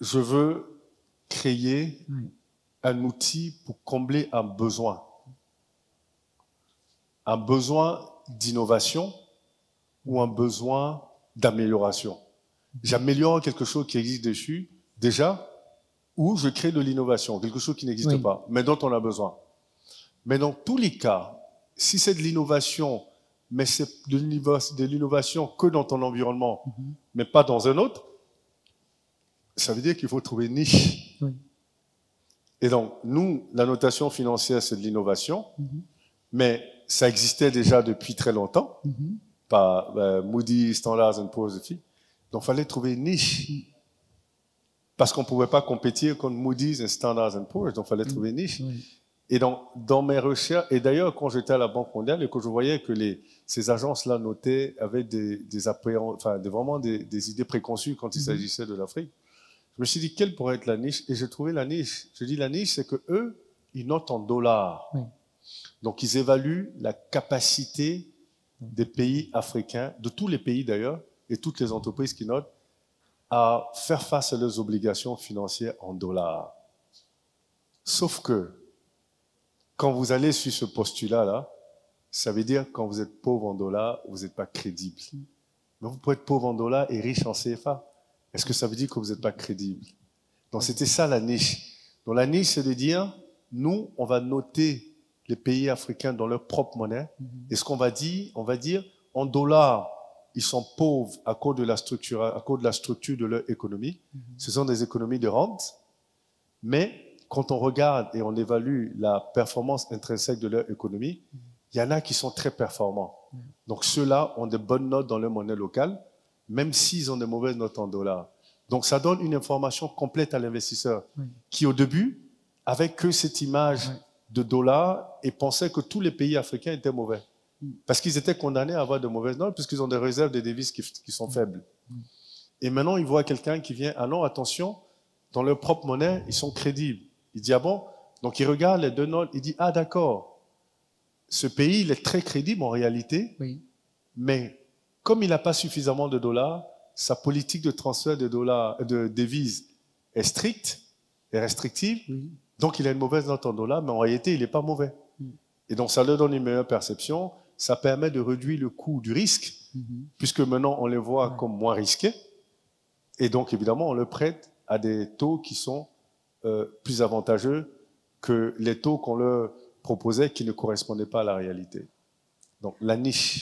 je veux créer un outil pour combler un besoin d'innovation ou un besoin d'amélioration. J'améliore quelque chose qui existe dessus, déjà, ou je crée de l'innovation, quelque chose qui n'existe pas, mais dont on a besoin. Mais dans tous les cas, si c'est de l'innovation, mais c'est de l'innovation que dans ton environnement, mais pas dans un autre, ça veut dire qu'il faut trouver une niche. Et donc, nous, la notation financière, c'est de l'innovation, mais ça existait déjà depuis très longtemps, par Moody's, Standard & Poor's. Donc, il fallait trouver une niche. Parce qu'on ne pouvait pas compétir contre Moody's et Standard & Poor's, donc il fallait trouver une niche. Et donc, dans mes recherches, et d'ailleurs, quand j'étais à la Banque mondiale et que je voyais que ces agences-là notaient, avaient vraiment des idées préconçues quand il s'agissait de l'Afrique, je me suis dit, quelle pourrait être la niche? Et j'ai trouvé la niche. Je dis, la niche, c'est que eux, ils notent en dollars. Donc, ils évaluent la capacité des pays africains, de tous les pays d'ailleurs, et toutes les entreprises qui notent, à faire face à leurs obligations financières en dollars. Sauf que, quand vous allez sur ce postulat-là, ça veut dire que quand vous êtes pauvre en dollars, vous n'êtes pas crédible. Mais vous pouvez être pauvre en dollars et riche en CFA. Est-ce que ça veut dire que vous n'êtes pas crédible? Donc c'était ça la niche. Donc la niche, c'est de dire, nous, on va noter les pays africains dans leur propre monnaie. Et ce qu'on va dire, en dollars, ils sont pauvres à cause de la structure, de leur économie. Ce sont des économies de rente. Mais quand on regarde et on évalue la performance intrinsèque de leur économie, il y en a qui sont très performants. Donc ceux-là ont de bonnes notes dans leur monnaie locale, même s'ils ont de mauvaises notes en dollars. Donc ça donne une information complète à l'investisseur qui, au début, avait que cette image de dollars et pensait que tous les pays africains étaient mauvais. Parce qu'ils étaient condamnés à avoir de mauvaises notes, puisqu'ils ont des réserves de devises qui sont faibles. Et maintenant, ils voient quelqu'un qui vient, ah non, attention, dans leur propre monnaie, ils sont crédibles. Il dit, ah bon? Donc il regarde les deux notes, il dit, ah d'accord, ce pays, il est très crédible en réalité, mais comme il n'a pas suffisamment de dollars, sa politique de transfert de devises est stricte, est restrictive, donc il a une mauvaise note en dollars, mais en réalité, il n'est pas mauvais. Et donc ça leur donne une meilleure perception, ça permet de réduire le coût du risque, puisque maintenant on les voit comme moins risqués, et donc évidemment on le prête à des taux qui sont plus avantageux que les taux qu'on leur proposait qui ne correspondaient pas à la réalité. Donc la niche.